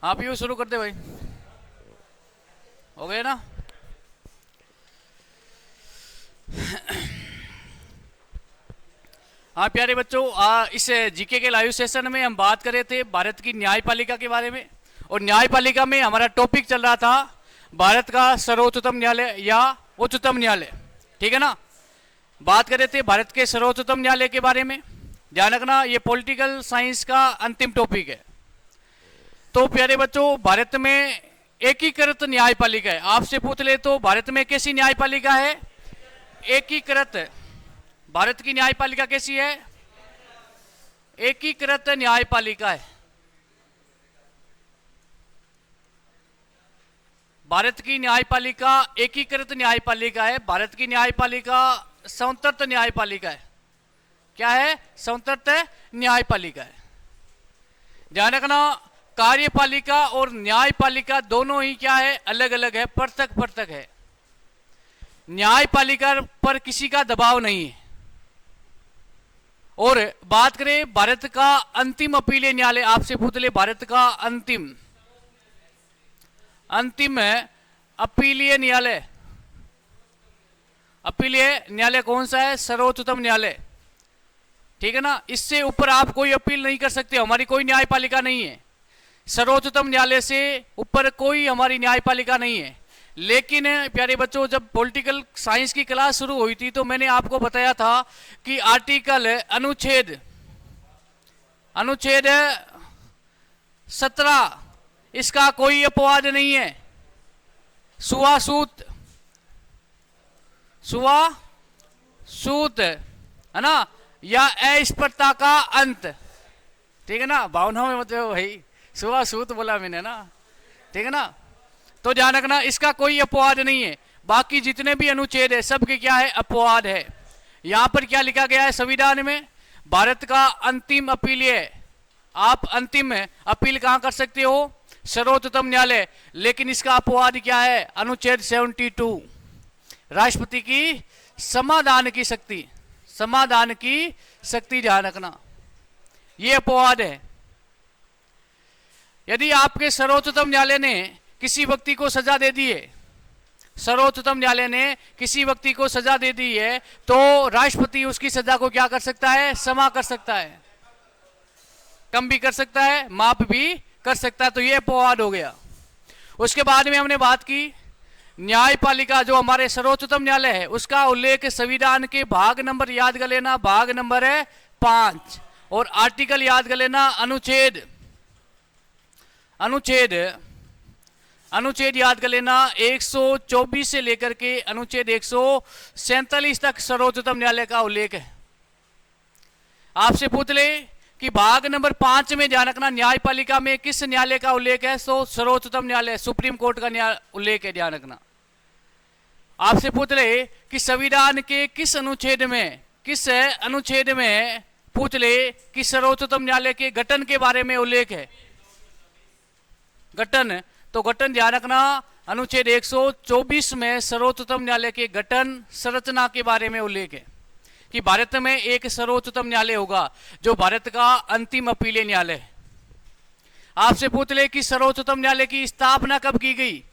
आप यूँ शुरू कर दे भाई। हो गए ना। हाँ प्यारे बच्चों, इस जीके के लाइव सेशन में हम बात कर रहे थे भारत की न्यायपालिका के बारे में। और न्यायपालिका में हमारा टॉपिक चल रहा था भारत का सर्वोच्चतम न्यायालय या उच्चतम न्यायालय। ठीक है ना। बात कर रहे थे भारत के सर्वोच्चतम न्यायालय के बारे में। ध्यान रखना, ये पॉलिटिकल साइंस का अंतिम टॉपिक है। तो प्यारे बच्चों, भारत में एकीकृत न्यायपालिका है। आपसे पूछ ले तो भारत में कैसी न्यायपालिका है? एकीकृत। भारत की न्यायपालिका कैसी है? एकीकृत न्यायपालिका है। भारत की न्यायपालिका एकीकृत न्यायपालिका है। भारत की न्यायपालिका स्वतंत्र न्यायपालिका है। क्या है? स्वतंत्र न्यायपालिका है। ध्यान रखना, कार्यपालिका और न्यायपालिका दोनों ही क्या है? अलग अलग है, पृथक पृथक है। न्यायपालिका पर किसी का दबाव नहीं है। और बात करें भारत का अंतिम अपीलीय न्यायालय, आपसे पूछ ले भारत का अंतिम अपीलीय न्यायालय, अपीलीय न्यायालय कौन सा है? सर्वोच्चतम न्यायालय। ठीक है ना। इससे ऊपर आप कोई अपील नहीं कर सकते। हमारी कोई न्यायपालिका नहीं है। सर्वोच्चतम न्यायालय से ऊपर कोई हमारी न्यायपालिका नहीं है। लेकिन प्यारे बच्चों, जब पॉलिटिकल साइंस की क्लास शुरू हुई थी तो मैंने आपको बताया था कि आर्टिकल अनुच्छेद 17 इसका कोई अपवाद नहीं है। सुवासूत है ना, या अस्पृश्यता का अंत। ठीक है ना। भावनाओं में मतलब भाई सुवासूत बोला मैंने ना। ठीक है ना। तो ध्यान रखना, इसका कोई अपवाद नहीं है। बाकी जितने भी अनुच्छेद है सबके क्या है? अपवाद है। यहां पर क्या लिखा गया है संविधान में? भारत का अंतिम अपीलीय। आप अंतिम अपील कहां कर सकते हो? सर्वोच्चतम न्यायालय। लेकिन इसका अपवाद क्या है? अनुच्छेद 72, राष्ट्रपति की समाधान की शक्ति। समाधान की शक्ति, ध्यान रखना, यह अपवाद है। यदि आपके सर्वोच्चतम न्यायालय ने किसी व्यक्ति को सजा दे दी है, सर्वोच्चतम न्यायालय ने किसी व्यक्ति को सजा दे दी है, तो राष्ट्रपति उसकी सजा को क्या कर सकता है? क्षमा कर सकता है। कम भी कर सकता है, माफ भी कर सकता है। तो यह अपवाद हो गया। उसके बाद में हमने बात की न्यायपालिका, जो हमारे सर्वोच्चतम न्यायालय है उसका उल्लेख संविधान के भाग नंबर याद कर लेना, भाग नंबर है 5। और आर्टिकल याद कर लेना, अनुच्छेद याद कर लेना 124 से लेकर के अनुच्छेद 147 तक सर्वोच्चतम न्यायालय का उल्लेख है। आपसे पूछ ले कि भाग नंबर 5 में ध्यान रखना, न्यायपालिका में किस न्यायालय का उल्लेख है? तो सर्वोच्चतम न्यायालय, सुप्रीम कोर्ट का उल्लेख है। ध्यान रखना। आपसे पूछ ले कि संविधान के किस अनुच्छेद में पूछ ले कि सर्वोच्चतम न्यायालय के गठन के बारे में उल्लेख है? गठन, तो गठन ध्यान रखना, अनुच्छेद 124 में सर्वोच्चतम न्यायालय के गठन संरचना के बारे में उल्लेख है कि भारत में एक सर्वोच्चतम न्यायालय होगा जो भारत का अंतिम अपीलीय न्यायालय है। आपसे पूछ ले कि सर्वोच्चतम न्यायालय की स्थापना कब की गई?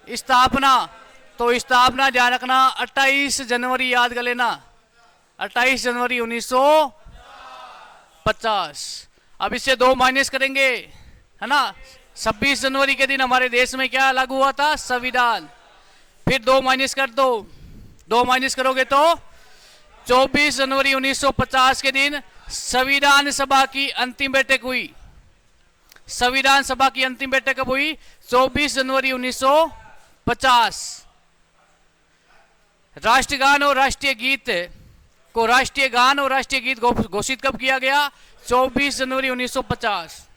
स्थापना, तो स्थापना ध्यान रखना 28 जनवरी याद कर लेना, 28 जनवरी 1950। अब इससे 2 माइनस करेंगे, है ना। 26 जनवरी के दिन हमारे देश में क्या लागू हुआ था? संविधान। फिर 2 माइनस कर दो, 2 माइनस करोगे तो 24 जनवरी 1950 के दिन संविधान सभा की अंतिम बैठक हुई। संविधान सभा की अंतिम बैठक कब हुई? 24 जनवरी 1950। राष्ट्रगान और राष्ट्रीय गीत को राष्ट्रीय गान और राष्ट्रीय गीत घोषित कब किया गया? 24 जनवरी 1950।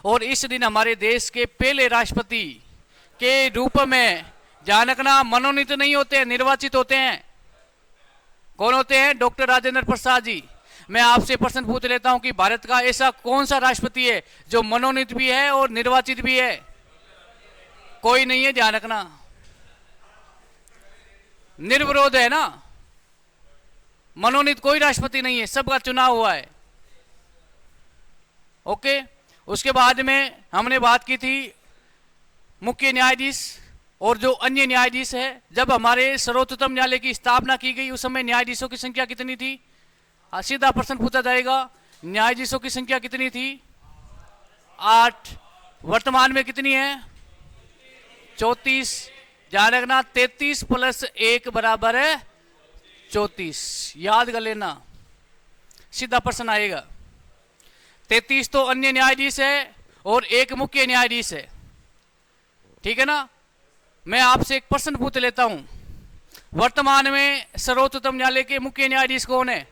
और इस दिन हमारे देश के पहले राष्ट्रपति के रूप में, ध्यान रखना, मनोनीत नहीं होते, निर्वाचित होते हैं। कौन होते हैं? डॉक्टर राजेंद्र प्रसाद जी। मैं आपसे प्रश्न पूछ लेता हूं कि भारत का ऐसा कौन सा राष्ट्रपति है जो मनोनीत भी है और निर्वाचित भी है? कोई नहीं है, ध्यान रखना। निर्विरोध है ना, मनोनीत कोई राष्ट्रपति नहीं है, सबका चुनाव हुआ है। ओके। उसके बाद में हमने बात की थी मुख्य न्यायाधीश और जो अन्य न्यायाधीश है। जब हमारे सर्वोच्चतम न्यायालय की स्थापना की गई उस समय न्यायाधीशों की संख्या कितनी थी? सीधा प्रश्न पूछा जाएगा, न्यायाधीशों की संख्या कितनी थी? 8। वर्तमान में कितनी है? 34। ध्यान रखना, 33 + 1 बराबर है 34। याद कर लेना, सीधा प्रश्न आएगा। 33 तो अन्य न्यायाधीश है और एक मुख्य न्यायाधीश है, ठीक है ना। मैं आपसे एक प्रश्न पूछ लेता हूं, वर्तमान में सर्वोच्चतम न्यायालय के मुख्य न्यायाधीश कौन है?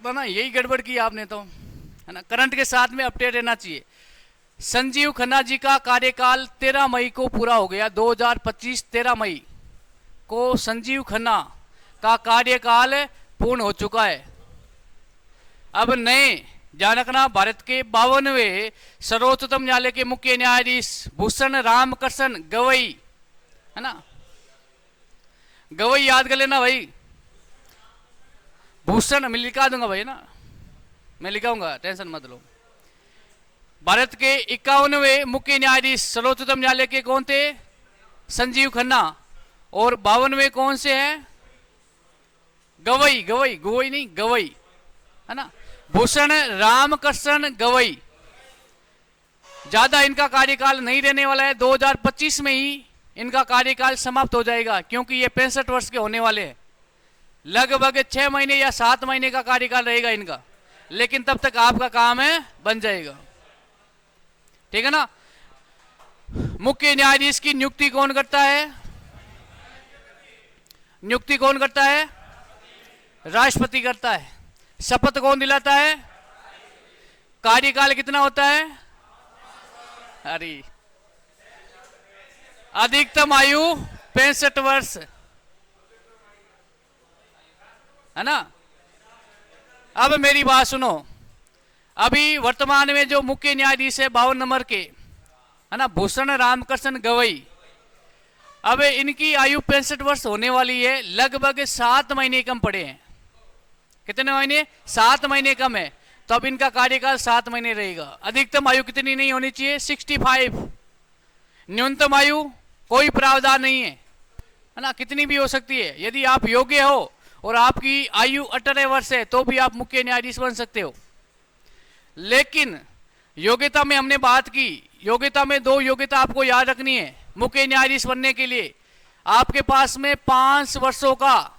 ना यही गड़बड़ की आपने तो, है ना। करंट के साथ में अपडेट रहना चाहिए। संजीव खन्ना जी का कार्यकाल 13 मई को पूरा हो गया। 2025 13 मई को संजीव खन्ना का कार्यकाल पूर्ण हो चुका है। अब नए ध्यान रखना, भारत के 52वें सर्वोच्चतम न्यायालय के मुख्य न्यायाधीश भूषण रामकृष्ण गवई, है ना। गवई याद कर लेना भाई, भूषण मैं लिखा दूंगा भाई ना, मैं लिखाऊंगा, टेंशन मत लो। भारत के 51वें मुख्य न्यायाधीश सर्वोच्चतम न्यायालय के कौन थे? संजीव खन्ना। और 52वें कौन से हैं? गवई, गवई, गोई नहीं, गवई, है ना। भूषण रामकृष्ण गवई। ज्यादा इनका कार्यकाल नहीं रहने वाला है, 2025 में ही इनका कार्यकाल समाप्त हो जाएगा, क्योंकि ये 65 वर्ष के होने वाले हैं। लगभग 6 महीने या 7 महीने का कार्यकाल रहेगा इनका, लेकिन तब तक आपका काम है बन जाएगा, ठीक है ना। मुख्य न्यायाधीश की नियुक्ति कौन करता है? नियुक्ति कौन करता है? राष्ट्रपति करता है। शपथ कौन दिलाता है? कार्यकाल कितना होता है? अरे अधिकतम आयु 65 वर्ष, है ना। अब मेरी बात सुनो, अभी वर्तमान में जो मुख्य न्यायाधीश है 52 नंबर के, है ना, भूषण रामकृष्ण गवई, अब इनकी आयु 65 वर्ष होने वाली है। लगभग 7 महीने कम पड़े हैं। कितने महीने? 7 महीने कम है, तो अब इनका कार्यकाल 7 महीने रहेगा। अधिकतम आयु कितनी नहीं होनी चाहिए? 65। न्यूनतम आयु कोई प्रावधान नहीं है ना, कितनी भी हो सकती है। यदि आप योग्य हो और आपकी आयु 18 वर्ष है तो भी आप मुख्य न्यायाधीश बन सकते हो। लेकिन योग्यता में हमने बात की, योग्यता में 2 योग्यता आपको याद रखनी है मुख्य न्यायाधीश बनने के लिए। आपके पास में 5 वर्षों का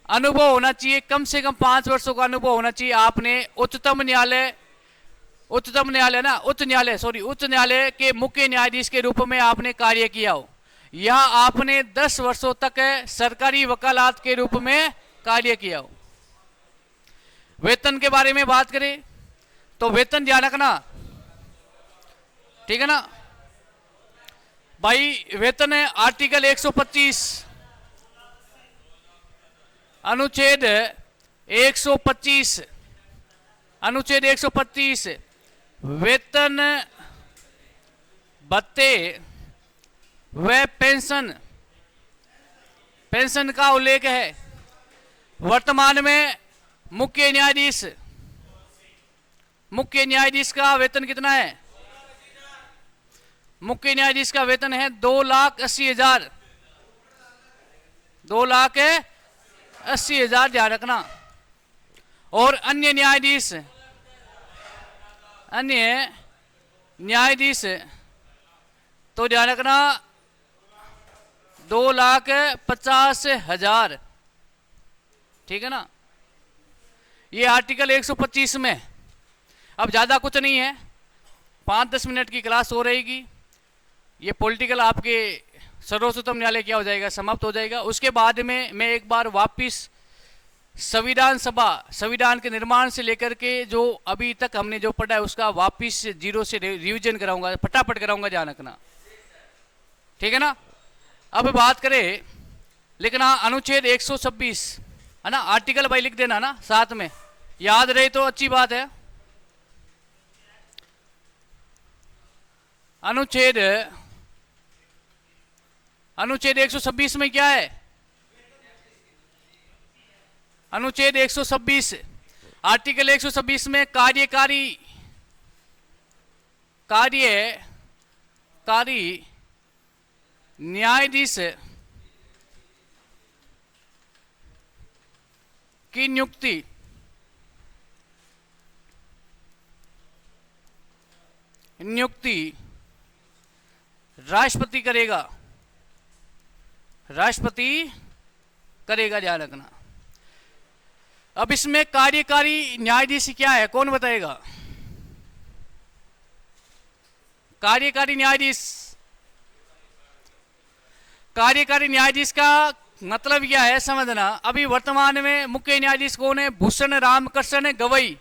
अनुभव होना चाहिए, कम से कम 5 वर्षों का अनुभव होना चाहिए। आपने उच्च न्यायालय के मुख्य न्यायाधीश के रूप में आपने कार्य किया हो, या आपने 10 वर्षों तक सरकारी वकालत के रूप में कार्य किया हो। वेतन के बारे में बात करें तो वेतन ध्यान रखना, ठीक है ना भाई। वेतन है आर्टिकल 125 अनुच्छेद 125, अनुच्छेद 125 वेतन, भत्ते व पेंशन का उल्लेख है। वर्तमान में मुख्य न्यायाधीश का वेतन कितना है? मुख्य न्यायाधीश का वेतन है 2,80,000, 2,80,000 ध्यान रखना। और अन्य न्यायाधीश तो ध्यान रखना 2,50,000, ठीक है ना। ये आर्टिकल 125 में। अब ज्यादा कुछ नहीं है, 5-10 मिनट की क्लास हो रहेगी। ये पॉलिटिकल आपके सर्वोच्चतम न्यायालय क्या हो जाएगा? समाप्त हो जाएगा। उसके बाद में मैं एक बार वापिस संविधान के निर्माण से लेकर के जो अभी तक हमने जो पढ़ा है उसका वापिस 0 से रिवीजन कराऊंगा, फटाफट कराऊंगा, ध्यान रखना, ठीक है ना। अब बात करें, लिखना अनुच्छेद 126, है ना। आर्टिकल भाई लिख देना ना साथ में, याद रहे तो अच्छी बात है। अनुच्छेद 126 में क्या है? अनुच्छेद 126 आर्टिकल 126 में कार्यकारी कार्यकारी न्यायाधीश की नियुक्ति राष्ट्रपति करेगा। ध्यान रखना। अब इसमें कार्यकारी न्यायाधीश क्या है, कौन बताएगा? कार्यकारी न्यायाधीश का मतलब क्या है समझना। अभी वर्तमान में मुख्य न्यायाधीश कौन है? भूषण रामकृष्ण गवई।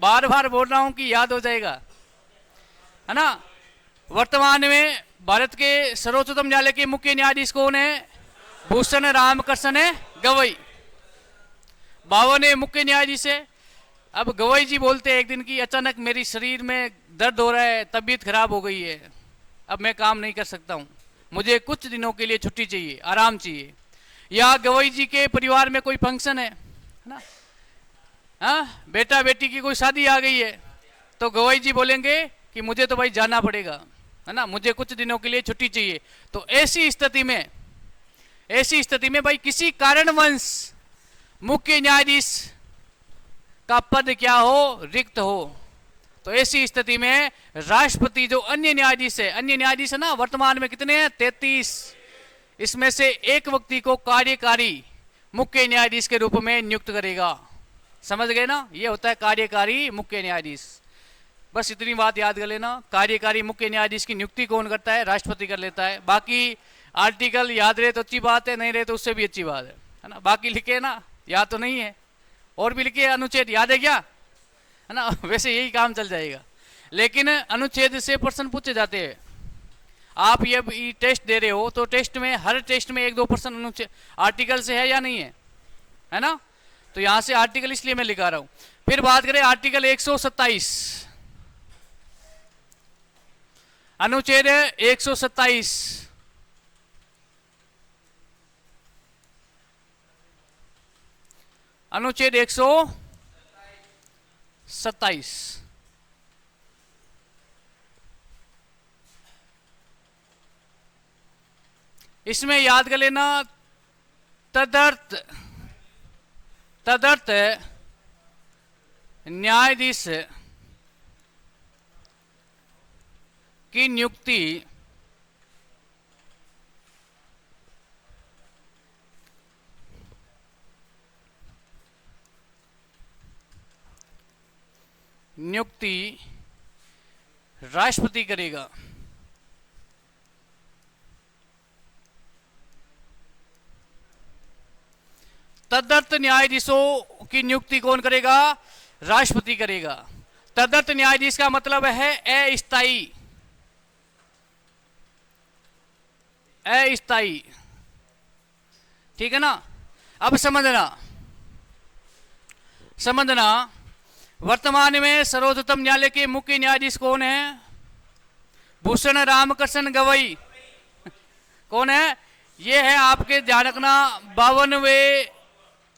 बार बार बोल रहा हूं कि याद हो जाएगा, है ना। वर्तमान में भारत के सर्वोच्चतम न्यायालय के मुख्य न्यायाधीश कौन है? भूषण रामकृष्ण गवई। 52 मुख्य न्यायाधीश है। अब गवई जी बोलते हैं एक दिन की अचानक मेरी शरीर में दर्द हो रहा है, तबीयत खराब हो गई है, अब मैं काम नहीं कर सकता हूं, मुझे कुछ दिनों के लिए छुट्टी चाहिए, आराम चाहिए। या गवई जी के परिवार में कोई फंक्शन है ना, हाँ, बेटा बेटी की कोई शादी आ गई है, तो गवई जी बोलेंगे कि मुझे तो भाई जाना पड़ेगा, है ना, मुझे कुछ दिनों के लिए छुट्टी चाहिए। तो ऐसी स्थिति में भाई किसी कारणवश मुख्य न्यायाधीश का पद क्या हो? रिक्त हो। तो ऐसी स्थिति में राष्ट्रपति जो अन्य न्यायाधीश है ना, वर्तमान में कितने हैं? 33। इसमें से एक व्यक्ति को कार्यकारी मुख्य न्यायाधीश के रूप में नियुक्त करेगा। समझ गए ना? ये होता है कार्यकारी मुख्य न्यायाधीश। बस इतनी बात याद कर लेना। कार्यकारी मुख्य न्यायाधीश की नियुक्ति कौन करता है? राष्ट्रपति कर लेता है। बाकी आर्टिकल याद रहे तो अच्छी बात है, नहीं रहे तो उससे भी अच्छी बात है ना। बाकी लिखे ना, याद तो नहीं है, और भी लिखे। अनुच्छेद याद है क्या? है ना, वैसे यही काम चल जाएगा। लेकिन अनुच्छेद से प्रश्न पूछे जाते हैं। आप ये टेस्ट दे रहे हो तो टेस्ट में, हर टेस्ट में 1-2 प्रश्न अनुच्छेद आर्टिकल से है या नहीं है, है ना। तो यहां से आर्टिकल इसलिए मैं लिखा रहा हूं। फिर बात करें आर्टिकल 127, अनुच्छेद 127। अनुच्छेद 127 इसमें याद कर लेना, तदर्थ न्यायाधीश की नियुक्ति राष्ट्रपति करेगा। तदर्थ न्यायाधीशों की नियुक्ति कौन करेगा? राष्ट्रपति करेगा। तदर्थ न्यायाधीश का मतलब है अस्थायी, ठीक है ना। अब समझना, वर्तमान में सर्वोच्चतम न्यायालय के मुख्य न्यायाधीश कौन है? भूषण रामकृष्ण गवई। कौन है? ये है आपके ध्यान रखना 52वें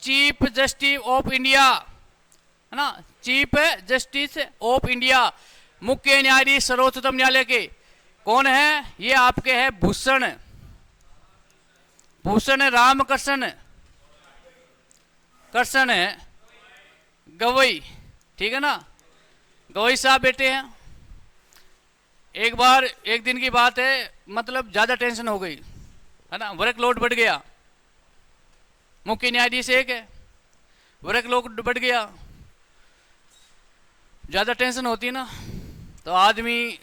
चीफ जस्टिस ऑफ इंडिया, है ना, चीफ जस्टिस ऑफ इंडिया, मुख्य न्यायाधीश सर्वोच्चतम न्यायालय के कौन है? ये आपके है भूषण रामकृष्ण गवई, ठीक है ना। गवई साहब बेटे हैं। एक दिन की बात है, मतलब ज्यादा टेंशन हो गई, है ना, वर्कलोड बढ़ गया। मुख्य न्यायाधीश एक है, वर्कलोड बढ़ गया, ज्यादा टेंशन होती है ना, तो आदमी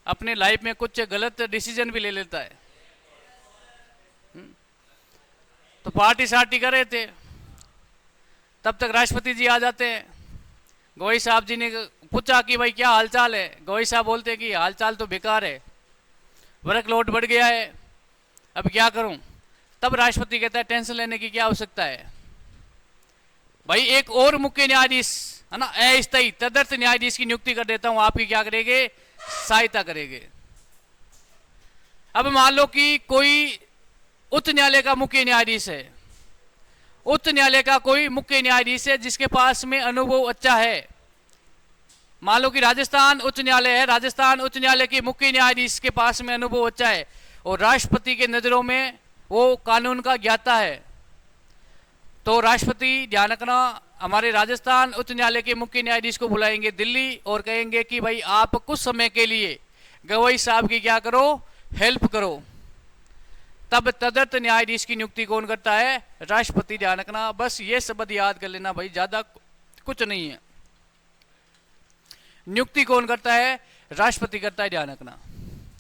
अपने लाइफ में कुछ गलत डिसीजन भी ले लेता है। तो पार्टी कर रहे थे, तब तक राष्ट्रपति जी आ जाते हैं। गवई साहब जी ने पूछा कि भाई क्या हालचाल है? गवई साहब बोलते कि हालचाल तो बेकार है, वर्कलोड बढ़ गया है, अब क्या करूं? तब राष्ट्रपति कहता है टेंशन लेने की क्या आवश्यकता है भाई, एक और मुख्य न्यायाधीश, है ना, अस्थायी तदर्थ न्यायाधीश की नियुक्ति कर देता हूं, आपकी क्या करेंगे? सहायता करेंगे। अब मान लो कि कोई उच्च न्यायालय का मुख्य न्यायाधीश है, उच्च न्यायालय का कोई मुख्य न्यायाधीश है जिसके पास में अनुभव अच्छा है, मान लो कि राजस्थान उच्च न्यायालय है, राजस्थान उच्च न्यायालय के मुख्य न्यायाधीश के पास में अनुभव अच्छा है और राष्ट्रपति के नज़रों में वो कानून का ज्ञाता है, तो राष्ट्रपति ध्यान रखना हमारे राजस्थान उच्च न्यायालय के मुख्य न्यायाधीश को बुलाएंगे दिल्ली और कहेंगे कि भाई आप कुछ समय के लिए गवाई साहब की क्या करो, हेल्प करो। तब तदर्थ न्यायाधीश की नियुक्ति कौन करता है? राष्ट्रपति। ध्यान रखना, बस ये शब्द याद कर लेना भाई, ज्यादा कुछ नहीं है। नियुक्ति कौन करता है? राष्ट्रपति करता है। ध्यान रखना,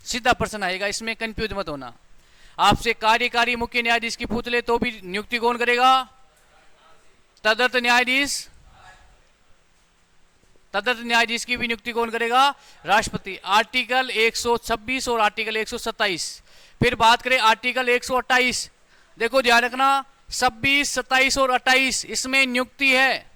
सीधा प्रश्न आएगा, इसमें कंफ्यूज मत होना। आपसे कार्यकारी मुख्य न्यायाधीश की पूछ ले तो भी नियुक्ति कौन करेगा? तदर्थ न्यायाधीश। तदर्थ न्यायाधीश की भी नियुक्ति कौन करेगा? राष्ट्रपति। आर्टिकल 126 और आर्टिकल 127। फिर बात करें आर्टिकल 128, देखो ध्यान रखना 26, 27 और 28 इसमें नियुक्ति है,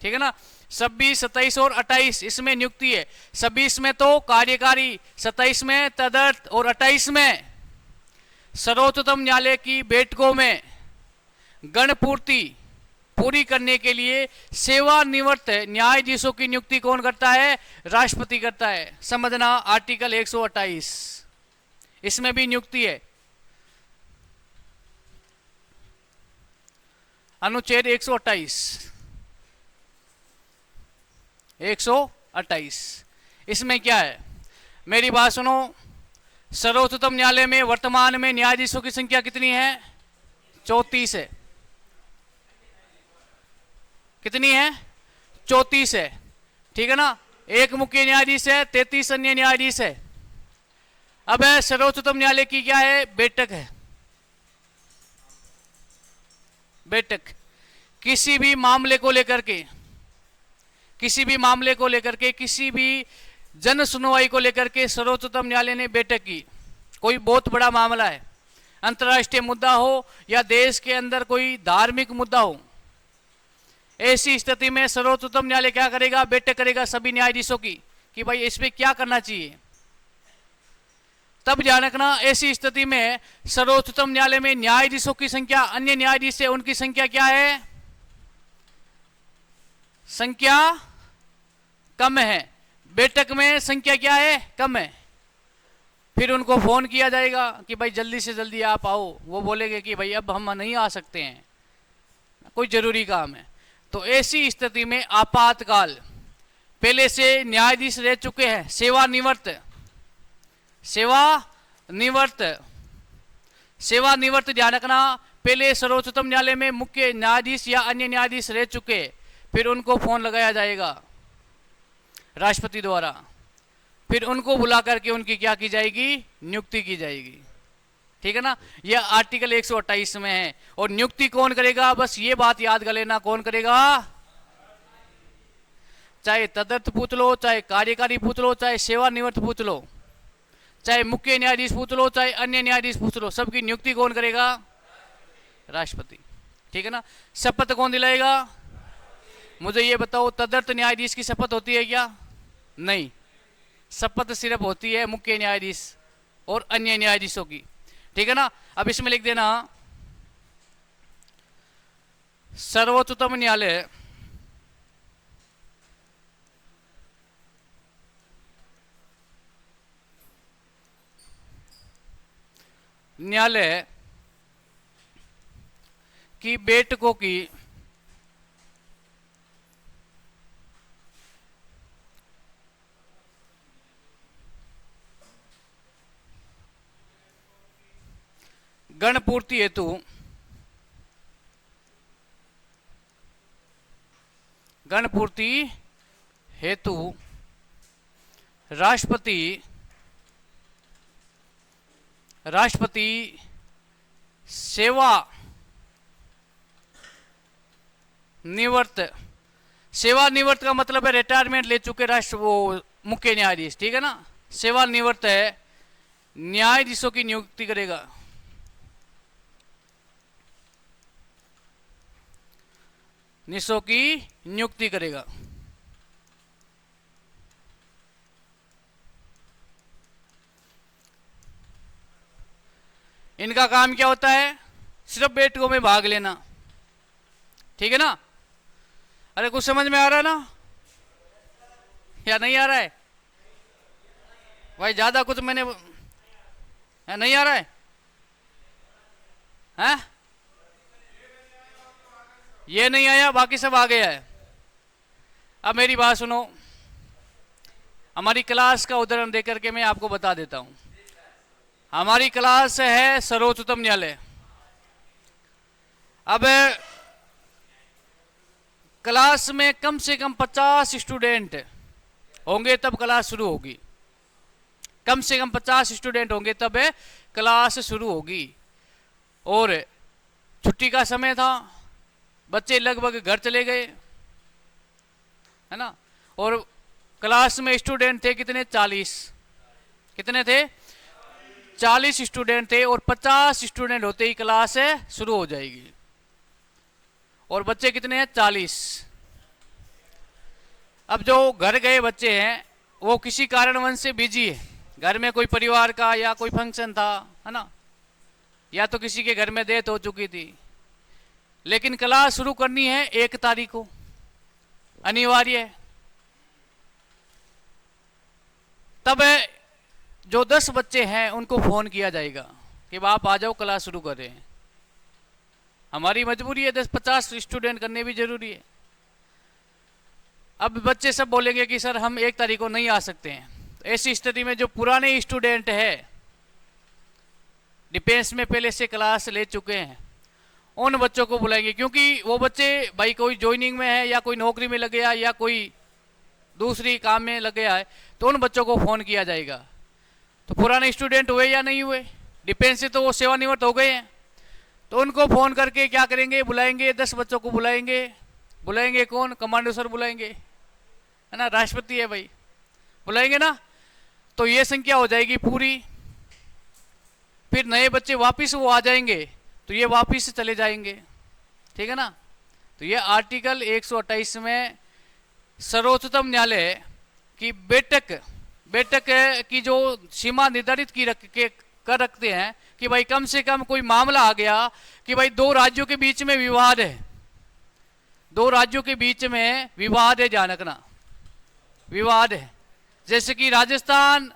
ठीक है ना। 26, 27 और 28 इसमें नियुक्ति है। 26 में तो कार्यकारी, 27 में तदर्थ और 28 में सर्वोच्चतम न्यायालय की बैठकों में गणपूर्ति पूरी करने के लिए सेवानिवृत्त न्यायाधीशों की नियुक्ति कौन करता है? राष्ट्रपति करता है। समझना, आर्टिकल 128 इसमें भी नियुक्ति है। अनुच्छेद 128 इसमें क्या है? मेरी बात सुनो, सर्वोच्चतम न्यायालय में वर्तमान में न्यायाधीशों की संख्या कितनी है? 34 है। कितनी है? 34 है, ठीक है ना। एक मुख्य न्यायाधीश है, 33 अन्य न्यायाधीश है। अब है सर्वोच्चतम न्यायालय की क्या है? बैठक है। बैठक किसी भी मामले को लेकर के, किसी भी जन सुनवाई को लेकर के सर्वोच्चतम न्यायालय ने बैठक की। कोई बहुत बड़ा मामला है, अंतर्राष्ट्रीय मुद्दा हो या देश के अंदर कोई धार्मिक मुद्दा हो, ऐसी स्थिति में सर्वोच्चतम न्यायालय क्या करेगा? बैठक करेगा सभी न्यायाधीशों की कि भाई इस पे क्या करना चाहिए। तब ध्यान रखना, ऐसी स्थिति में सर्वोच्चतम न्यायालय में न्यायाधीशों की संख्या अन्य न्यायाधीश से उनकी संख्या क्या है? संख्या कम है। बैठक में संख्या क्या है? कम है। फिर उनको फोन किया जाएगा कि भाई जल्दी से जल्दी आप आओ। वो बोलेंगे कि भाई अब हम नहीं आ सकते हैं, कोई जरूरी काम है। तो ऐसी स्थिति में आपातकाल, पहले से न्यायाधीश रह चुके हैं, सेवानिवृत्त ध्यान रखना, पहले सर्वोच्चतम न्यायालय में मुख्य न्यायाधीश या अन्य न्यायाधीश रह चुके, फिर उनको फोन लगाया जाएगा राष्ट्रपति द्वारा, फिर उनको बुला करके उनकी क्या की जाएगी? नियुक्ति की जाएगी, ठीक है ना। यह आर्टिकल 128 में है। और नियुक्ति कौन करेगा? बस ये बात याद कर लेना, कौन करेगा? चाहे तदर्थ पूछ लो, चाहे कार्यकारी पूछ लो, चाहे सेवानिवृत्त पूछ लो, चाहे मुख्य न्यायाधीश पूछ लो, चाहे अन्य न्यायाधीश पूछ लो, सबकी नियुक्ति कौन करेगा? राष्ट्रपति, ठीक है ना। शपथ कौन दिलाएगा? मुझे ये बताओ, तदर्थ न्यायाधीश की शपथ होती है क्या? नहीं, शपथ सिर्फ होती है मुख्य न्यायाधीश और अन्य न्यायाधीशों की, ठीक है ना। अब इसमें लिख देना, सर्वोच्चतम न्यायालय की बैठकों की गणपूर्ति हेतु राष्ट्रपति सेवानिवृत्त का मतलब है रिटायरमेंट ले चुके मुख्य न्यायाधीश, ठीक है ना। सेवानिवृत्त है, न्यायाधीशों की नियुक्ति करेगा। निशों की नियुक्ति करेगा। इनका काम क्या होता है? सिर्फ बैठकों में भाग लेना, ठीक है ना। अरे कुछ समझ में आ रहा है ना? या नहीं आ रहा है भाई? ज्यादा कुछ मैंने नहीं आ रहा है? हैं? ये नहीं आया, बाकी सब आ गया है। अब मेरी बात सुनो, हमारी क्लास का उदाहरण देकर के मैं आपको बता देता हूं। हमारी क्लास है सर्वोच्चतम न्यायालय। अब क्लास में कम से कम 50 स्टूडेंट होंगे तब क्लास शुरू होगी। कम से कम 50 स्टूडेंट होंगे तब क्लास शुरू होगी। और छुट्टी का समय था, बच्चे लगभग घर चले गए, है ना। और क्लास में स्टूडेंट थे कितने? 40। कितने थे? 40 स्टूडेंट थे। और 50 स्टूडेंट होते ही क्लास शुरू हो जाएगी। और बच्चे कितने हैं? 40। अब जो घर गए बच्चे हैं वो किसी कारणवश से बिजी है, घर में कोई परिवार का या कोई फंक्शन था, है ना, या तो किसी के घर में डेथ हो चुकी थी। लेकिन क्लास शुरू करनी है 1 तारीख को, अनिवार्य है। तब जो 10 बच्चे हैं उनको फोन किया जाएगा कि आप आ जाओ, क्लास शुरू कर रहे हैं। हमारी मजबूरी है, 10-50 स्टूडेंट करने भी जरूरी है। अब बच्चे सब बोलेंगे कि सर हम 1 तारीख को नहीं आ सकते हैं। तो ऐसी स्थिति में जो पुराने स्टूडेंट है, डिफेंस में पहले से क्लास ले चुके हैं, उन बच्चों को बुलाएंगे। क्योंकि वो बच्चे भाई कोई ज्वाइनिंग में है या कोई नौकरी में लग गया या कोई दूसरी काम में लग गया है, तो उन बच्चों को फोन किया जाएगा। तो पुराने स्टूडेंट हुए या नहीं हुए, डिफेंस से तो वो सेवानिवृत्त हो गए हैं, तो उनको फोन करके क्या करेंगे? बुलाएंगे। 10 बच्चों को बुलाएंगे। बुलाएंगे कौन? कमांडो सर बुलाएंगे, है ना, राष्ट्रपति है भाई, बुलाएंगे ना। तो ये संख्या हो जाएगी पूरी। फिर नए बच्चे वापिस वो आ जाएंगे, तो ये वापिस चले जाएंगे, ठीक है ना। तो ये आर्टिकल 128 में सर्वोच्चतम न्यायालय की बैठक की जो सीमा निर्धारित कर रखते हैं कि भाई कम से कम कोई मामला आ गया कि भाई 2 राज्यों के बीच में विवाद है, 2 राज्यों के बीच में विवाद है, ध्यान रखना, विवाद है। जैसे कि राजस्थान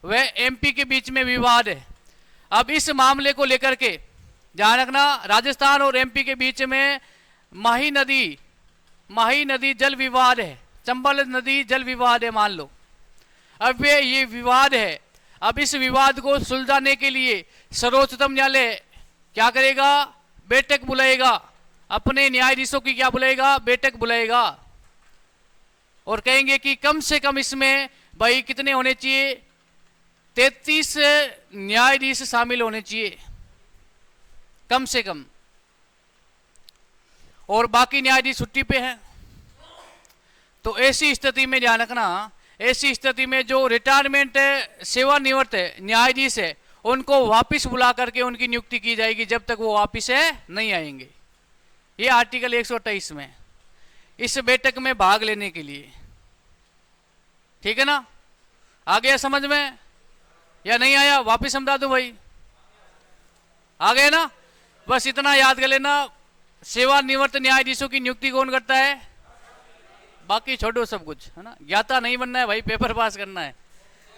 व एमपी के बीच में विवाद है। अब इस मामले को लेकर के ध्यान रखना, राजस्थान और एमपी के बीच में माही नदी जल विवाद है, चंबल नदी जल विवाद है, मान लो। अब ये विवाद है। अब इस विवाद को सुलझाने के लिए सर्वोच्चतम न्यायालय क्या करेगा? बैठक बुलाएगा, अपने न्यायाधीशों की क्या बुलाएगा? बैठक बुलाएगा। और कहेंगे कि कम से कम इसमें भाई कितने होने चाहिए? 33 न्यायाधीश शामिल होने चाहिए कम से कम, और बाकी न्यायाधीश छुट्टी पे हैं। तो ऐसी स्थिति में ध्यान रखना, ऐसी स्थिति में जो रिटायरमेंट सेवानिवृत्त न्यायाधीश है उनको वापस बुला करके उनकी नियुक्ति की जाएगी जब तक वो वापस नहीं आएंगे। ये आर्टिकल 128 में, इस बैठक में भाग लेने के लिए, ठीक है ना। आ गया समझ में या नहीं आया? वापिस समझा दूं भाई? आ गए ना? बस इतना याद कर लेना, सेवानिवृत्त न्यायाधीशों की नियुक्ति कौन करता है? बाकी छोड़ो सब कुछ, है ना। ज्ञाता नहीं बनना है भाई, पेपर पास करना है,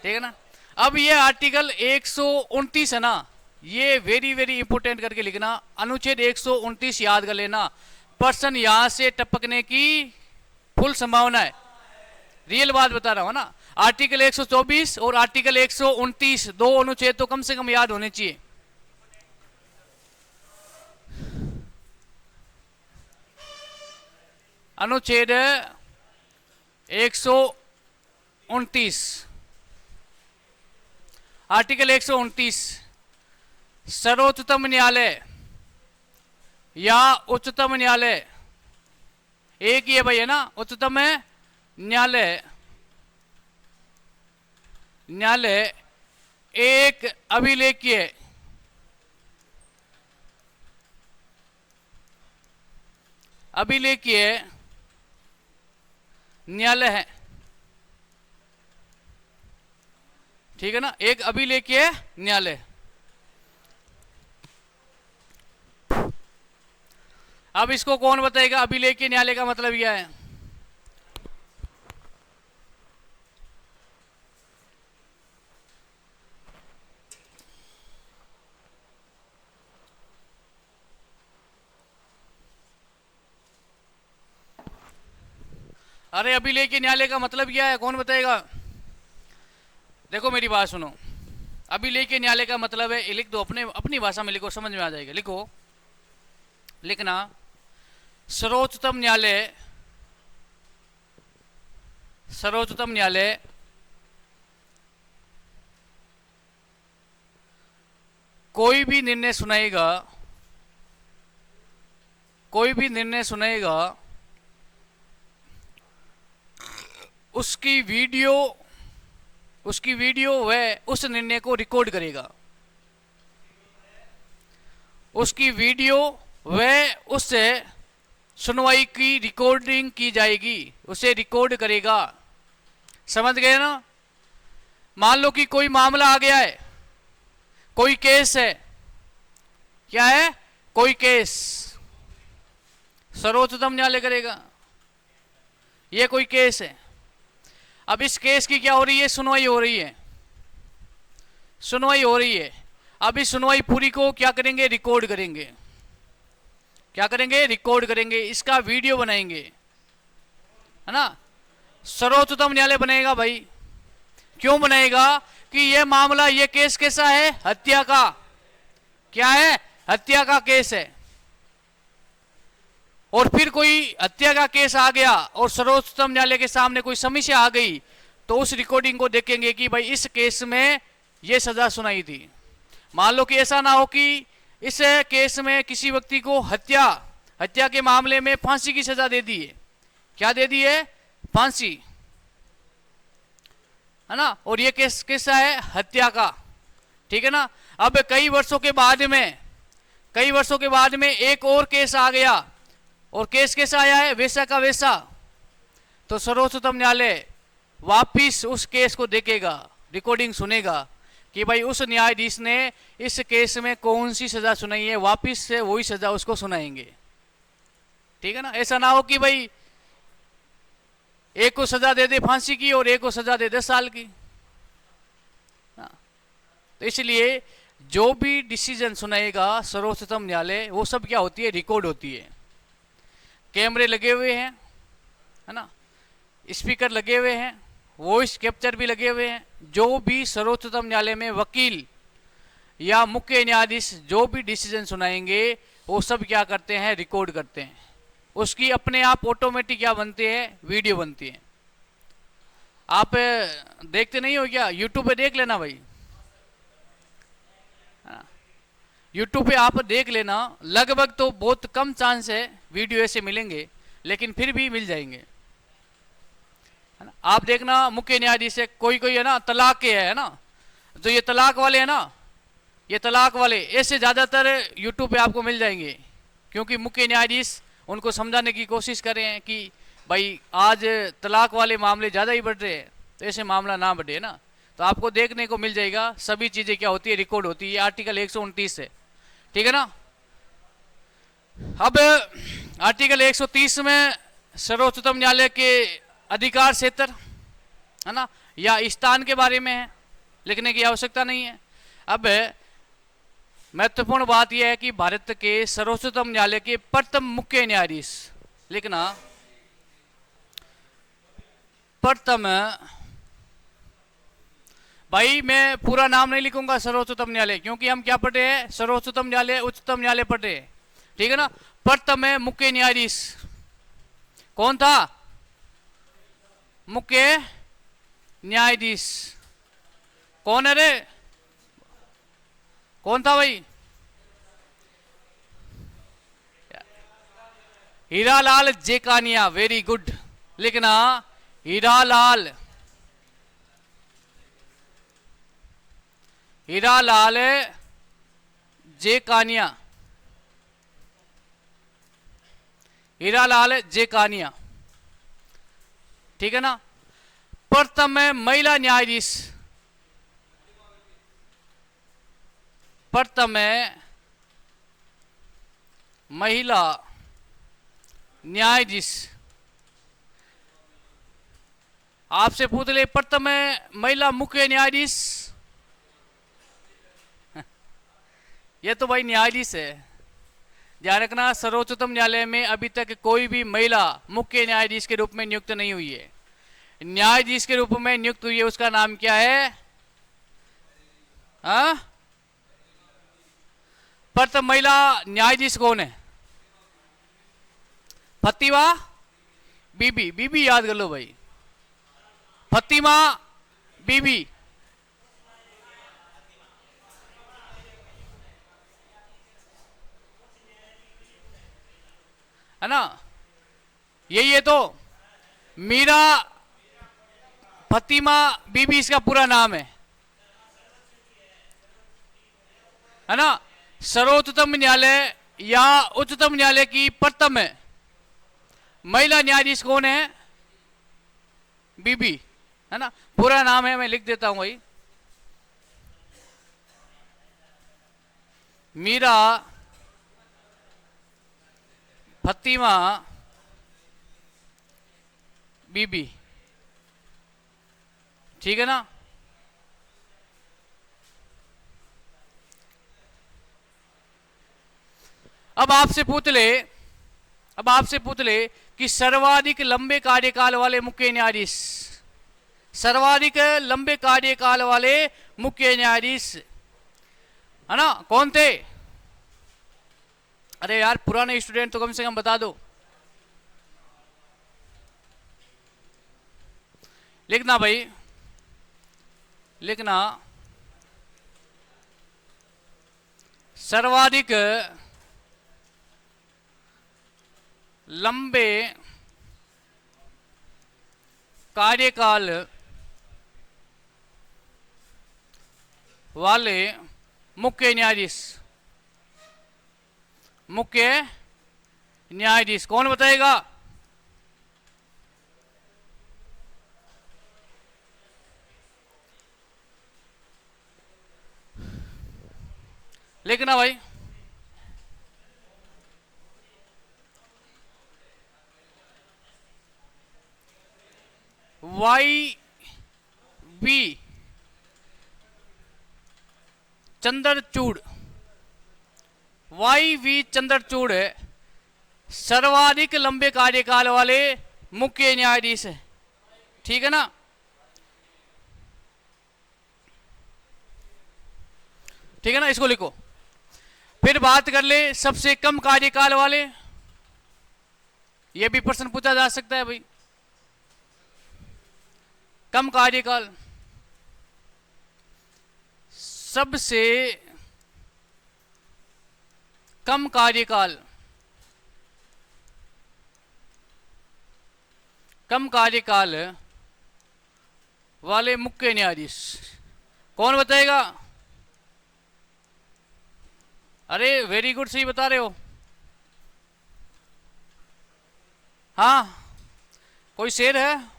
ठीक है ना। अब ये आर्टिकल 129 है ना, ये वेरी वेरी इंपोर्टेंट करके लिखना। अनुच्छेद 129 याद कर लेना। पर्सन यहां से टपकने की फुल संभावना है, रियल बात बता रहा हूं ना। आर्टिकल 124 और आर्टिकल 129 2 अनुच्छेद तो कम से कम याद होने चाहिए। अनुच्छेद 129, आर्टिकल 129, सर्वोच्चतम न्यायालय या उच्चतम न्यायालय एक ही है भाई, है ना। उच्चतम न्यायालय एक अभिलेखीय न्यायालय है, ठीक है ना, एक अभिलेखीय न्यायालय। अब इसको कौन बताएगा? अभिलेखीय न्यायालय का मतलब यह है, अरे अभिलेख के न्यायालय का मतलब क्या है, कौन बताएगा? देखो मेरी बात सुनो, अभिलेख के न्यायालय का मतलब है, लिख दो अपने अपनी भाषा में लिखो, समझ में आ जाएगा। लिखो, लिखना, सर्वोच्चतम न्यायालय, सर्वोच्चतम न्यायालय कोई भी निर्णय सुनाएगा, कोई भी निर्णय सुनाएगा, उसकी वीडियो वह उस निर्णय को रिकॉर्ड करेगा, उसकी वीडियो वह उससे सुनवाई की रिकॉर्डिंग की जाएगी, उसे रिकॉर्ड करेगा। समझ गए ना? मान लो कि कोई मामला आ गया है, कोई केस है, क्या है? कोई केस, सर्वोच्चतम न्यायालय करेगा। ये कोई केस है, अब इस केस की क्या हो रही है? सुनवाई हो रही है, सुनवाई हो रही है। अब इस सुनवाई पूरी को क्या करेंगे? रिकॉर्ड करेंगे। क्या करेंगे? रिकॉर्ड करेंगे, इसका वीडियो बनाएंगे, है ना? सर्वोच्चतम न्यायालय बनाएगा भाई। क्यों बनाएगा? कि यह मामला, यह केस कैसा है? हत्या का। क्या है? हत्या का केस है। और फिर कोई हत्या का केस आ गया और सर्वोच्चतम न्यायालय के सामने कोई समस्या आ गई, तो उस रिकॉर्डिंग को देखेंगे कि भाई इस केस में यह सजा सुनाई थी। मान लो कि ऐसा ना हो कि इस केस में किसी व्यक्ति को हत्या के मामले में फांसी की सजा दे दी है। क्या दे दी है? फांसी, है ना? और ये केस कैसा है? हत्या का। ठीक है ना? अब कई वर्षों के बाद में एक और केस आ गया, और केस कैसा आया है? वैसा का वैसा। तो सर्वोच्चतम न्यायालय वापिस उस केस को देखेगा, रिकॉर्डिंग सुनेगा कि भाई उस न्यायाधीश ने इस केस में कौन सी सजा सुनाई है, वापिस से वही सजा उसको सुनाएंगे। ठीक है ना? ऐसा ना हो कि भाई एक को सजा दे दे फांसी की और एक को सजा दे 10 साल की। तो इसलिए जो भी डिसीजन सुनाएगा सर्वोच्चतम न्यायालय, वो सब क्या होती है? रिकॉर्ड होती है। कैमरे लगे हुए हैं, है ना? स्पीकर लगे हुए हैं, वॉइस कैप्चर भी लगे हुए हैं। जो भी सर्वोच्चतम न्यायालय में वकील या मुख्य न्यायाधीश जो भी डिसीजन सुनाएंगे, वो सब क्या करते हैं? रिकॉर्ड करते हैं। उसकी अपने आप ऑटोमेटिक क्या बनती है? वीडियो बनती है। आप देखते नहीं हो क्या? यूट्यूब पे देख लेना भाई, यूट्यूब पे आप देख लेना। लगभग तो बहुत कम चांस है वीडियो ऐसे मिलेंगे, लेकिन फिर भी मिल जाएंगे, है ना? आप देखना, मुख्य न्यायाधीश है, कोई है ना तलाक के है ना, जो ये तलाक वाले है ना, ये तलाक वाले ऐसे ज़्यादातर यूट्यूब पे आपको मिल जाएंगे, क्योंकि मुख्य न्यायाधीश उनको समझाने की कोशिश कर रहे हैं कि भाई आज तलाक वाले मामले ज़्यादा ही बढ़ रहे हैं, तो ऐसे मामला ना बढ़े ना। तो आपको देखने को मिल जाएगा, सभी चीज़ें क्या होती है? रिकॉर्ड होती है। आर्टिकल 129 है, ठीक है ना? अब आर्टिकल 130 में सर्वोच्चतम न्यायालय के अधिकार क्षेत्र, है ना, या स्थान के बारे में है, लिखने की आवश्यकता नहीं है। अब महत्वपूर्ण बात यह है कि भारत के सर्वोच्चतम न्यायालय के प्रथम मुख्य न्यायाधीश, लिखना प्रथम, भाई मैं पूरा नाम नहीं लिखूंगा सर्वोच्चतम न्यायालय, क्योंकि हम क्या पढ़ रहे हैं? सर्वोच्चतम न्यायालय, उच्चतम न्यायालय पढ़ रहे हैं, ठीक है ना? प्रथम है मुख्य न्यायाधीश, कौन था? मुख्य न्यायाधीश कौन है रे? कौन था भाई? हीरालाल जेकानिया। वेरी गुड, लिखना हीरालाल जेकानिया, हीरालाल जेकानिया, ठीक है ना? प्रथम महिला न्यायाधीश, प्रथम महिला न्यायाधीश। आपसे पूछ ले प्रथम महिला मुख्य न्यायाधीश, ये तो भाई न्यायाधीश है, ध्यान रखना, सर्वोच्चतम न्यायालय में अभी तक कोई भी महिला मुख्य न्यायाधीश के रूप में नियुक्त नहीं हुई है। न्यायाधीश के रूप में नियुक्त हुई है, उसका नाम क्या है? हाँ, प्रथम महिला न्यायाधीश कौन है? फतिमा बीबी। बीबी याद कर लो भाई, फतिमा बीबी। है ना, यही है तो, मीरा फतिमा बीबी इसका पूरा नाम है ना। सर्वोच्चतम न्यायालय या उच्चतम न्यायालय की प्रथम महिला न्यायाधीश कौन है? बीबी, है ना। पूरा नाम है, मैं लिख देता हूं भाई, मीरा फतिमा बीबी। ठीक है ना। अब आपसे पूछ ले कि सर्वाधिक लंबे कार्यकाल वाले मुख्य न्यायाधीश, सर्वाधिक लंबे कार्यकाल वाले मुख्य न्यायाधीश, है ना, कौन थे? अरे यार, पुराने स्टूडेंट तो कम से कम बता दो। लिखना भाई, लिखना, सर्वाधिक लंबे कार्यकाल वाले मुख्य न्यायाधीश, मुख्य न्यायाधीश कौन बताएगा? लिखना भाई, Y B Chandrachud. Y V Chandrachud सर्वाधिक लंबे कार्यकाल वाले मुख्य न्यायाधीश है। ठीक है ना। ठीक है ना, इसको लिखो। फिर बात कर ले सबसे कम कार्यकाल वाले। यह भी प्रश्न पूछा जा सकता है भाई, कम कार्यकाल, सबसे कम कार्यकाल, कम कार्यकाल वाले मुख्य न्यायाधीश कौन बताएगा? अरे वेरी गुड, सही बता रहे हो। हाँ, कोई शेर है?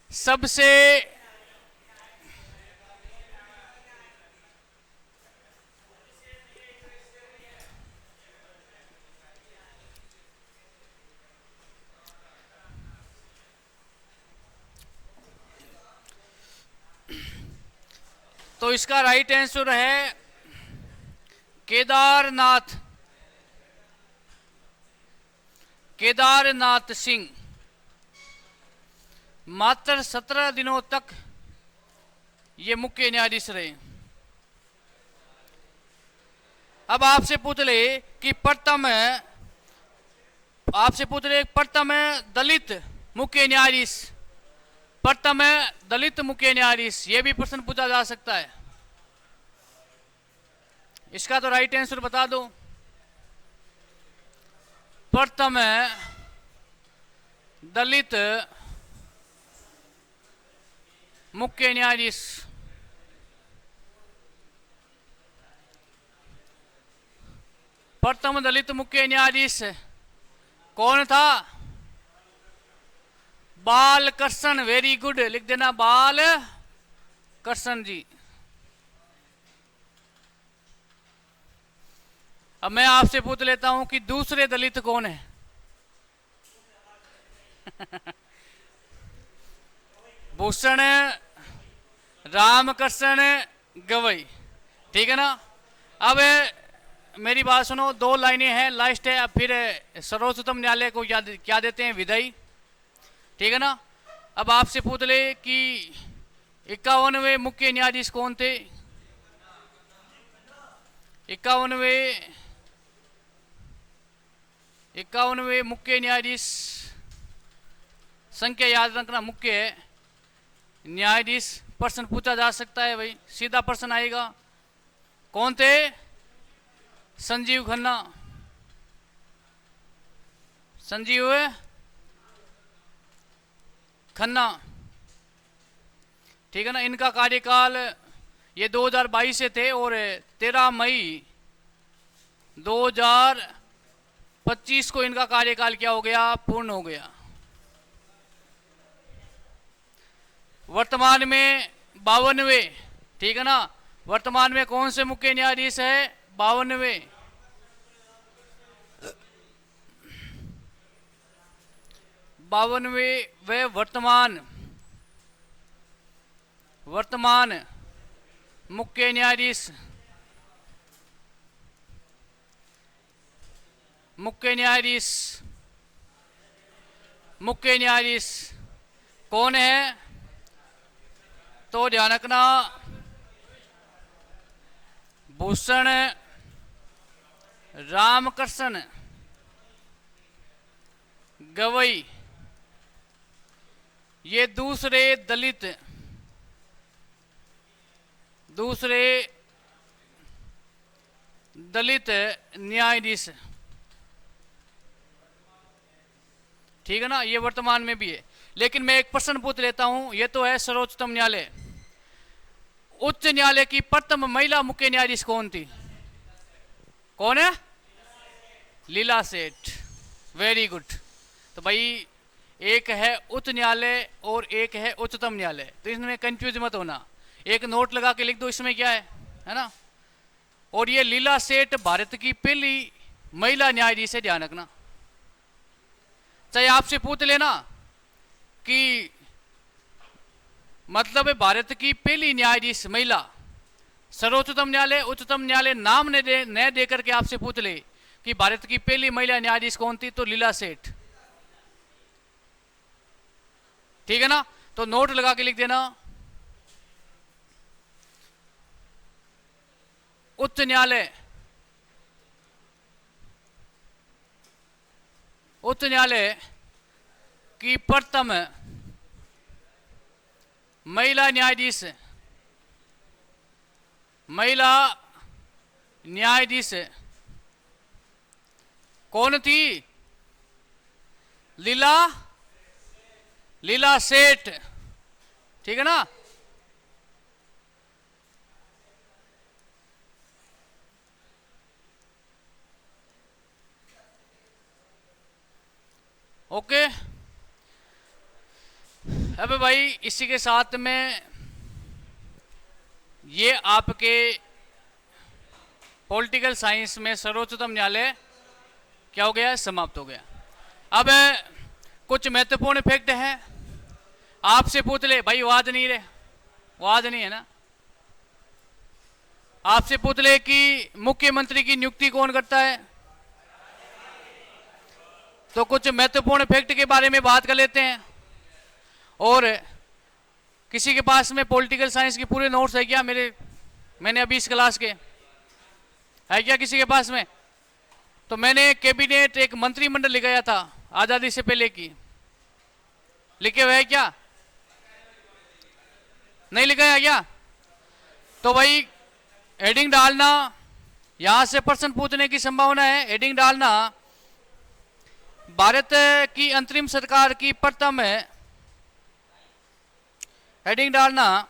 सबसे तो इसका राइट आंसर है केदारनाथ, केदारनाथ सिंह। मात्र 17 दिनों तक ये मुख्य न्यायाधीश रहे। अब आपसे पूछ ले कि प्रथम दलित मुख्य न्यायाधीश, प्रथम दलित मुख्य न्यायाधीश, यह भी प्रश्न पूछा जा सकता है। इसका तो राइट आंसर बता दो। प्रथम दलित मुख्य न्यायाधीश, प्रथम दलित मुख्य न्यायाधीश कौन था? बाल कृष्ण। वेरी गुड, लिख देना, बाल कृष्ण जी। अब मैं आपसे पूछ लेता हूं कि दूसरे दलित कौन है? भूषण रामकृष्ण गवई। ठीक है ना। अब मेरी बात सुनो, 2 लाइनें हैं, लास्ट है। अब फिर सर्वोच्चतम न्यायालय को क्या देते हैं, विदाई। ठीक है ना। अब आपसे पूछ ले कि 51वें मुख्य न्यायाधीश कौन थे। 51वें मुख्य न्यायाधीश, संख्या याद रखना, मुख्य है न्यायाधीश। प्रश्न पूछा जा सकता है भाई, सीधा प्रश्न आएगा। कौन थे? संजीव खन्ना। संजीव खन्ना। ठीक है ना। इनका कार्यकाल ये 2022 से थे और 13 मई 2025 को इनका कार्यकाल क्या हो गया, पूर्ण हो गया। वर्तमान में 52वें, ठीक है ना। वर्तमान में कौन से मुख्य न्यायाधीश है? 52वें। वे वर्तमान मुख्य न्यायाधीश कौन है? तो ध्यान रखना, भूषण रामकृष्ण गवई। ये दूसरे दलित न्यायाधीश, ठीक है ना। ये वर्तमान में भी है। लेकिन मैं एक प्रश्न पूछ लेता हूं, ये तो है सर्वोच्चतम न्यायालय। उच्च न्यायालय की प्रथम महिला मुख्य न्यायाधीश कौन थी? कौन है? लीला सेठ। Very good. तो भाई एक है उच्च न्यायालय और एक है उच्चतम न्यायालय, तो इसमें कंफ्यूज मत होना। एक नोट लगा के लिख दो इसमें क्या है ना। और ये लीला सेठ भारत की पहली महिला न्यायाधीश है, ध्यान रखना। चाहे आपसे पूछ लेना कि मतलब है भारत की पहली न्यायाधीश महिला, सर्वोच्चतम न्यायालय उच्चतम न्यायालय नाम न दे करके आपसे पूछ ले कि भारत की पहली महिला न्यायाधीश कौन थी, तो लीला सेठ। ठीक है ना। तो नोट लगा के लिख देना, उच्च न्यायालय की प्रथम महिला न्यायाधीश कौन थी? लीला सेठ। ठीक है ना। ओके। अब भाई इसी के साथ में ये आपके पॉलिटिकल साइंस में सर्वोच्चतम न्यायालय क्या हो गया, समाप्त हो गया। अब कुछ महत्वपूर्ण फैक्ट हैं, आपसे पूछ ले भाई, वाद नहीं है ना। आपसे पूछ ले कि मुख्यमंत्री की नियुक्ति कौन करता है, तो कुछ महत्वपूर्ण फैक्ट के बारे में बात कर लेते हैं। और किसी के पास में पॉलिटिकल साइंस के पूरे नोट्स है क्या? मैंने अभी इस क्लास के है क्या किसी के पास में? तो मैंने कैबिनेट एक मंत्रिमंडल लिखाया था आजादी से पहले की, लिखे हुए है क्या? नहीं लिखाया क्या? तो भाई हेडिंग डालना, यहां से प्रश्न पूछने की संभावना है। हेडिंग डालना, भारत की अंतरिम सरकार की प्रथम हेडिंग डालना,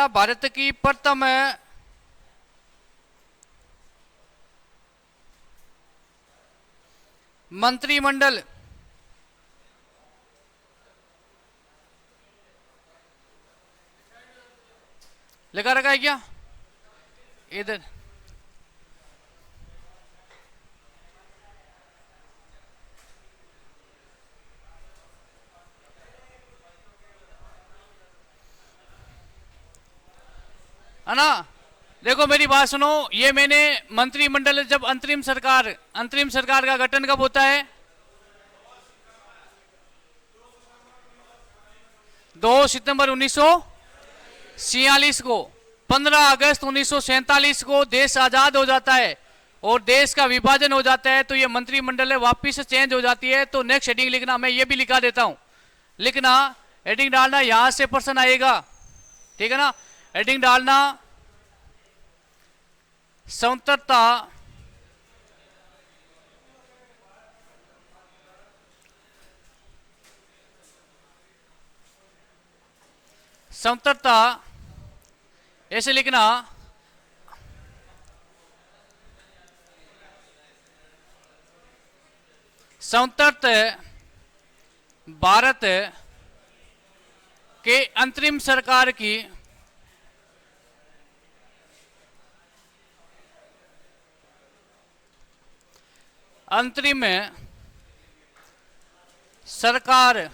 भारत की प्रथम मंत्रिमंडल लिखा रखा है क्या इधर? है ना। देखो मेरी बात सुनो, ये मैंने मंत्रिमंडल जब अंतरिम सरकार का गठन कब होता है? 2 सितंबर 1946 को। 15 अगस्त 1947 को देश आजाद हो जाता है और देश का विभाजन हो जाता है, तो ये मंत्रिमंडल वापिस से चेंज हो जाती है। तो नेक्स्ट हेडिंग लिखना, मैं ये भी लिखा देता हूं, लिखना हेडिंग डालना, यहां से प्रश्न आएगा, ठीक है ना। हेडिंग डालना स्वतंत्रता स्वतंत्रता, ऐसे लिखना स्वतंत्र भारत के अंतरिम सरकार की अंतरिम सरकार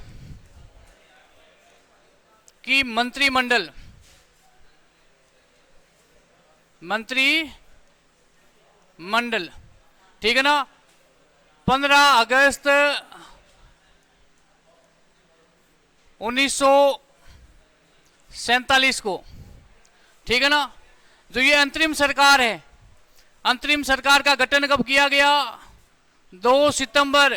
की मंत्रिमंडल ठीक है ना, 15 अगस्त 1947 को, ठीक है ना। जो ये अंतरिम सरकार है, अंतरिम सरकार का गठन कब किया गया? 2 सितंबर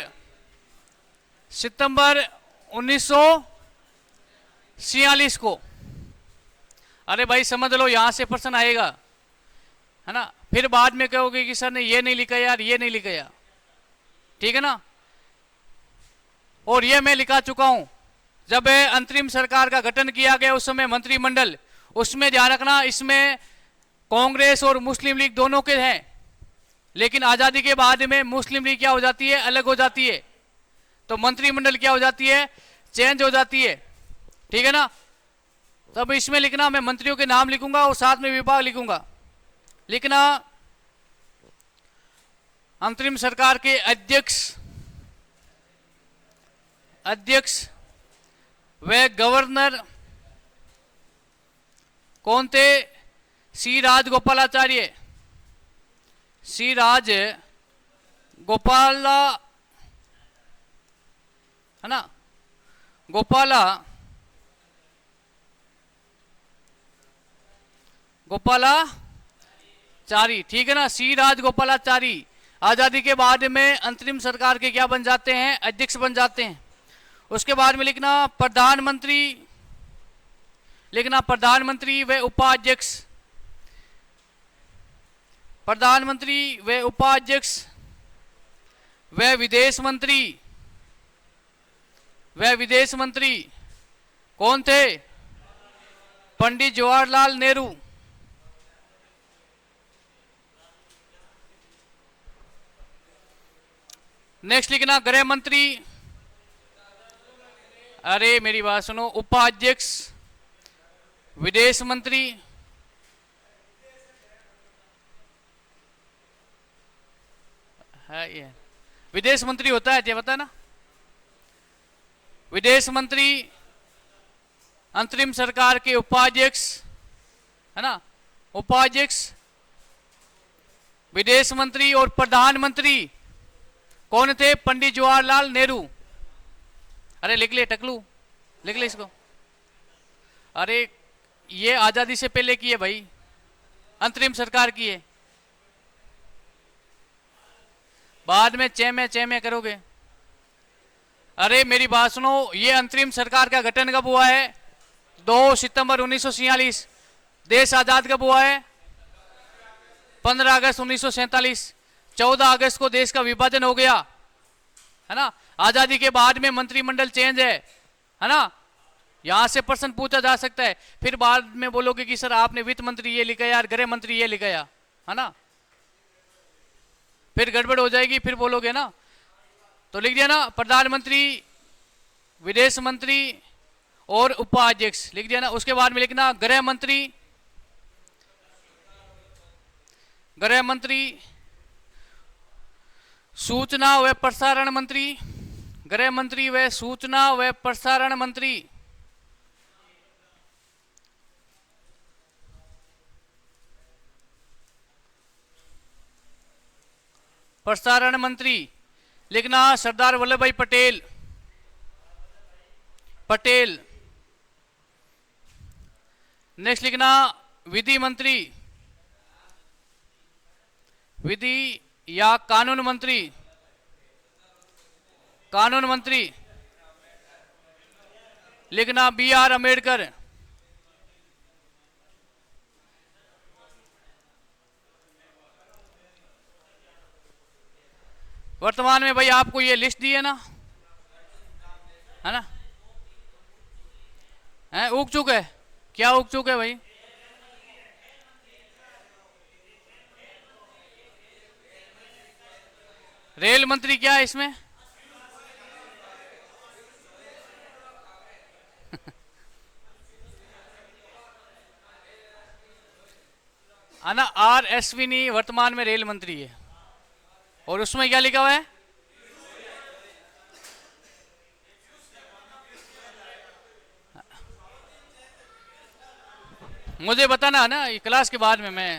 1946 को। अरे भाई समझ लो, यहां से प्रश्न आएगा, है ना। फिर बाद में कहोगे कि सर ने ये नहीं लिखा यार, ये नहीं लिखा यार, ठीक है ना। और ये मैं लिखा चुका हूं, जब अंतरिम सरकार का गठन किया गया उस समय मंत्रिमंडल, उसमें ध्यान रखना इसमें कांग्रेस और मुस्लिम लीग दोनों के हैं, लेकिन आजादी के बाद में मुस्लिम लीग क्या हो जाती है? अलग हो जाती है। तो मंत्रिमंडल क्या हो जाती है? चेंज हो जाती है, ठीक है ना। तब इसमें लिखना, मैं मंत्रियों के नाम लिखूंगा और साथ में विभाग लिखूंगा। लिखना अंतरिम सरकार के अध्यक्ष व गवर्नर कौन थे? सी राजगोपालाचार्य, सी राज गोपाला, है ना, गोपालाचारी, ठीक है ना। सी राज गोपालाचारी आजादी के बाद में अंतरिम सरकार के क्या बन जाते हैं? अध्यक्ष बन जाते हैं। उसके बाद में लिखना प्रधानमंत्री, लिखना प्रधानमंत्री व उपाध्यक्ष, प्रधानमंत्री व उपाध्यक्ष व विदेश मंत्री कौन थे? पंडित जवाहरलाल नेहरू। नेक्स्ट लिखना गृह मंत्री, अरे मेरी बात सुनो, उपाध्यक्ष विदेश मंत्री, है ये विदेश मंत्री होता है, ये पता है ना। विदेश मंत्री अंतरिम सरकार के उपाध्यक्ष, है ना, उपाध्यक्ष विदेश मंत्री। और प्रधानमंत्री कौन थे? पंडित जवाहरलाल नेहरू। अरे लिख ले टकलू, लिख ले इसको। अरे ये आजादी से पहले की है भाई, अंतरिम सरकार की है, बाद में चे में करोगे। अरे मेरी बात सुनो, ये अंतरिम सरकार का गठन कब हुआ है? 2 सितंबर 1946। देश आजाद कब हुआ है? 15 अगस्त 1947। 14 अगस्त को देश का विभाजन हो गया, है ना। आजादी के बाद में मंत्रिमंडल चेंज है ना। यहां से प्रश्न पूछा जा सकता है, फिर बाद में बोलोगे कि सर आपने वित्त मंत्री ये लिखा यार, गृह मंत्री ये लिखा है ना, फिर गड़बड़ हो जाएगी, फिर बोलोगे ना। तो लिख दिया ना, प्रधानमंत्री, विदेश मंत्री और उपाध्यक्ष, लिख दिया ना। उसके बाद में लिखना गृह मंत्री, सूचना व प्रसारण मंत्री, गृह मंत्री व सूचना व प्रसारण मंत्री, प्रसारण मंत्री लिखना सरदार वल्लभ भाई पटेल, पटेल। नेक्स्ट लिखना विधि मंत्री, विधि या कानून मंत्री, कानून मंत्री लिखना बी आर अम्बेडकर। वर्तमान में भाई आपको ये लिस्ट दी है ना, है ना, है उग चुका है, क्या उग चुका है भाई? रेल मंत्री क्या है इसमें? ना आर अश्विनी वर्तमान में रेल मंत्री है। और उसमें क्या लिखा हुआ है? मुझे बताना है ना, ये क्लास के बाद में मैं,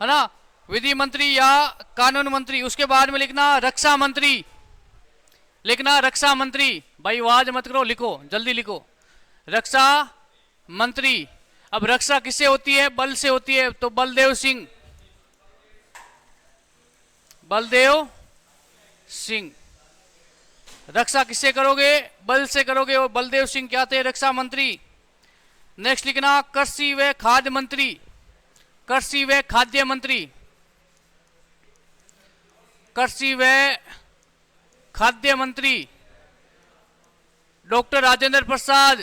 है ना, विधि मंत्री या कानून मंत्री। उसके बाद में लिखना रक्षा मंत्री, लिखना रक्षा मंत्री। भाई आवाज मत करो, लिखो जल्दी लिखो, रक्षा मंत्री। अब रक्षा किससे होती है? बल से होती है, तो बलदेव सिंह, बलदेव सिंह। रक्षा किससे करोगे? बल से करोगे, और बलदेव सिंह क्या थे? रक्षा मंत्री। नेक्स्ट लिखना कृषि व खाद्य मंत्री, कृषि व खाद्य मंत्री, कृषि व खाद्य मंत्री डॉक्टर राजेंद्र प्रसाद,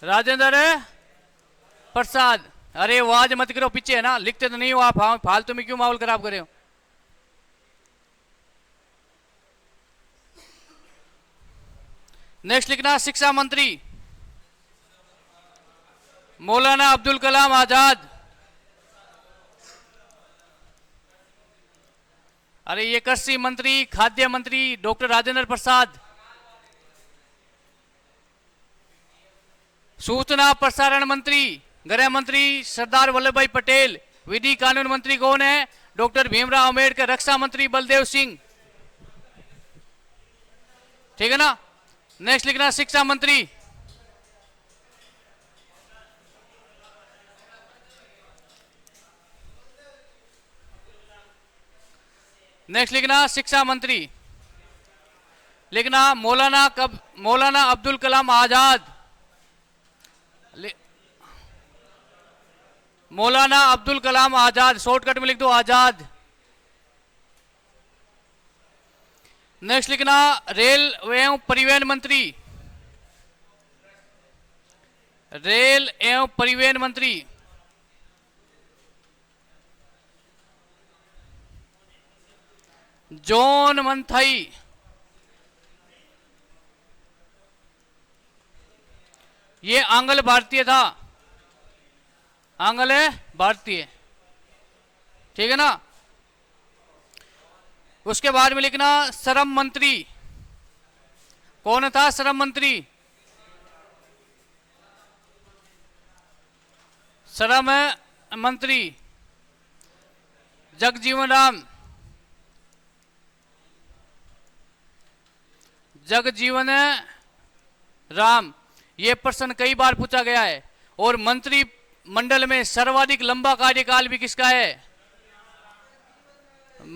राजेंद्र प्रसाद। अरे आवाज मत करो, पीछे है ना, लिखते तो नहीं हो आप, हाँ फालतू में क्यों माहौल खराब करे हो? नेक्स्ट लिखना शिक्षा मंत्री मौलाना अब्दुल कलाम आजाद। अरे ये कृषि मंत्री खाद्य मंत्री डॉक्टर राजेंद्र प्रसाद। सूचना प्रसारण मंत्री गृह मंत्री सरदार वल्लभ भाई पटेल। विधि कानून मंत्री कौन है? डॉक्टर भीमराव अंबेडकर। रक्षा मंत्री बलदेव सिंह, ठीक है ना। नेक्स्ट लिखना शिक्षा मंत्री, नेक्स्ट लिखना शिक्षा मंत्री लिखना मौलाना अब्दुल कलाम आजाद, मौलाना अब्दुल कलाम आजाद, शॉर्टकट में लिख दो आजाद। नेक्स्ट लिखना रेल एवं परिवहन मंत्री, रेल एवं परिवहन मंत्री जॉन मंथाई। ये आंग्ल भारतीय था, आंग्ल भारतीय, ठीक है ना। उसके बाद में लिखना श्रम मंत्री, कौन था श्रम मंत्री? श्रम मंत्री जगजीवन राम, जगजीवन राम। ये प्रश्न कई बार पूछा गया है। और मंत्री मंडल में सर्वाधिक लंबा कार्यकाल भी किसका है?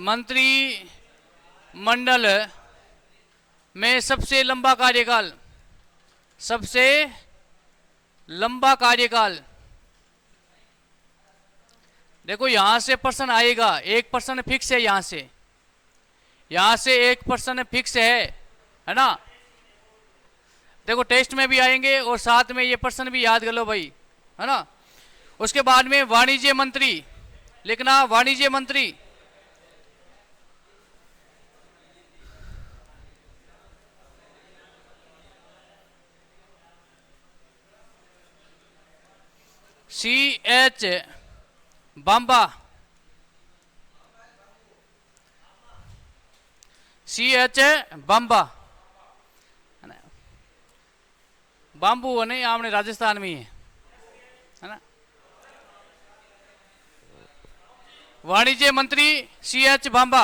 मंत्री मंडल में सबसे लंबा कार्यकाल, सबसे लंबा कार्यकाल। देखो यहां से प्रश्न आएगा, एक प्रश्न फिक्स है, यहां से एक प्रश्न फिक्स है ना। देखो टेस्ट में भी आएंगे और साथ में ये प्रश्न भी याद कर लो भाई, है ना। उसके बाद में वाणिज्य मंत्री लिखना, वाणिज्य मंत्री CH Bamba, CH Bamba, bamboo है नहीं, आपने राजस्थान में ही है ना। वाणिज्य मंत्री CH भांबा।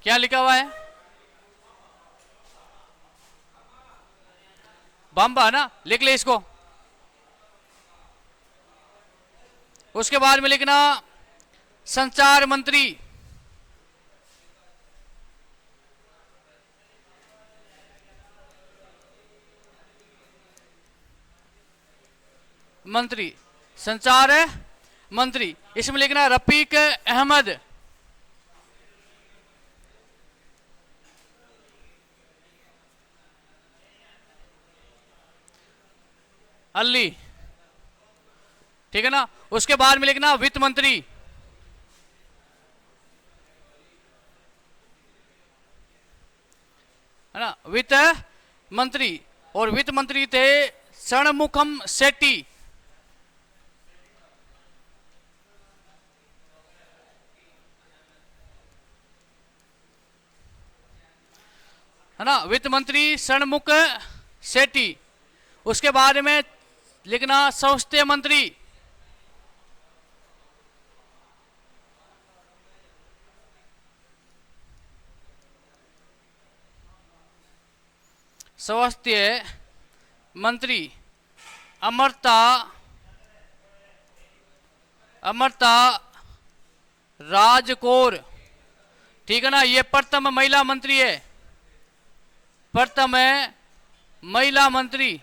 क्या लिखा हुआ है? भांबा ना, लिख ले इसको। उसके बाद में लिखना संचार मंत्री, मंत्री संचार मंत्री, इसमें लिखना रफीक अहमद। अली, ठीक है ना। उसके बाद में लिखना वित्त मंत्री, है ना, वित्त मंत्री। और वित्त मंत्री थे षणमुखम शेट्टी। है ना, वित्त मंत्री षणमुख शेट्टी। उसके बाद में लिखना स्वास्थ्य मंत्री, स्वास्थ्य मंत्री अमृता राजकौर, ठीक है ना। ये प्रथम महिला मंत्री है, प्रथम है महिला मंत्री।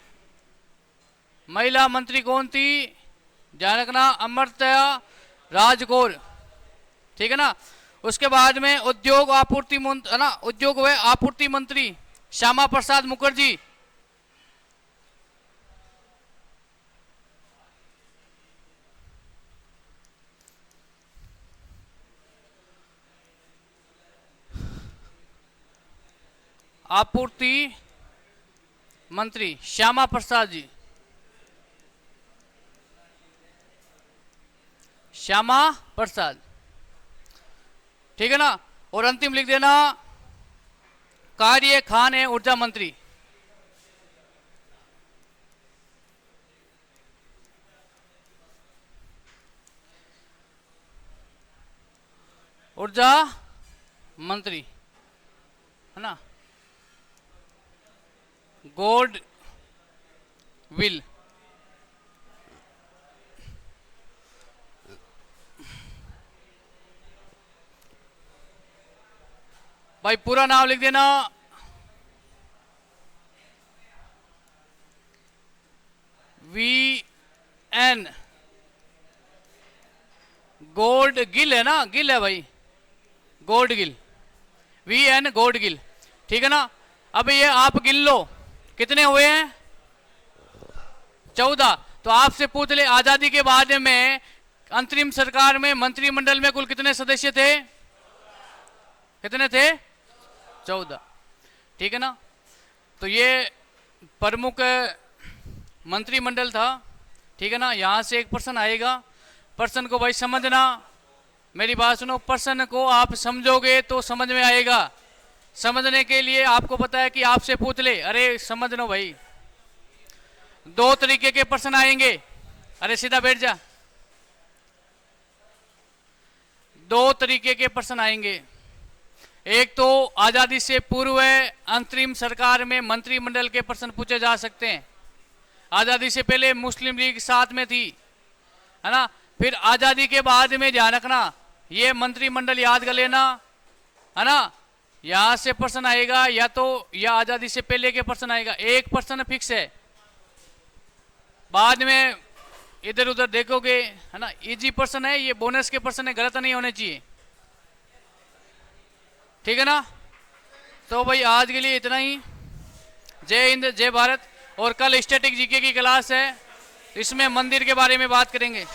महिला मंत्री कौन थी? ध्यान रखना, अमृता राजकौर, ठीक है ना। उसके बाद में उद्योग आपूर्ति है ना, उद्योग व आपूर्ति मंत्री श्यामा प्रसाद मुखर्जी। आपूर्ति मंत्री श्यामा प्रसाद जी, श्यामा प्रसाद, ठीक है ना। और अंतिम लिख देना कार्य खान है ऊर्जा मंत्री। ऊर्जा मंत्री, है ना, गॉड विल। भाई पूरा नाम लिख देना, VN गोल्ड गिल, है ना, गिल है भाई, gold Gill, VN gold Gill, ठीक है ना। अब ये आप गिन लो कितने हुए हैं? 14। तो आपसे पूछ ले आजादी के बाद में अंतरिम सरकार में मंत्रिमंडल में कुल कितने सदस्य थे? कितने थे? 14, ठीक है ना। तो ये प्रमुख मंत्रिमंडल था, ठीक है ना। यहां से एक प्रश्न आएगा, प्रश्न को भाई समझना, मेरी बात सुनो, प्रश्न को आप समझोगे तो समझ में आएगा। समझने के लिए आपको पता है कि आपसे पूछ ले, अरे समझ लो भाई, 2 तरीके के प्रश्न आएंगे, अरे सीधा बैठ जा। 2 तरीके के प्रश्न आएंगे। एक तो आजादी से पूर्व अंतरिम सरकार में मंत्रिमंडल के प्रश्न पूछे जा सकते हैं। आजादी से पहले मुस्लिम लीग साथ में थी, है ना। फिर आजादी के बाद में ध्यान रखना, ये मंत्रिमंडल याद कर लेना, है ना। यहां से प्रश्न आएगा या तो या आजादी से पहले के प्रश्न आएगा। एक प्रश्न फिक्स है, बाद में इधर उधर देखोगे, है ना। इजी प्रश्न है, ये बोनस के प्रश्न है, गलत नहीं होने चाहिए, ठीक है ना। तो भाई आज के लिए इतना ही। जय हिंद, जय भारत। और कल स्टैटिक जीके की क्लास है, इसमें मंदिर के बारे में बात करेंगे।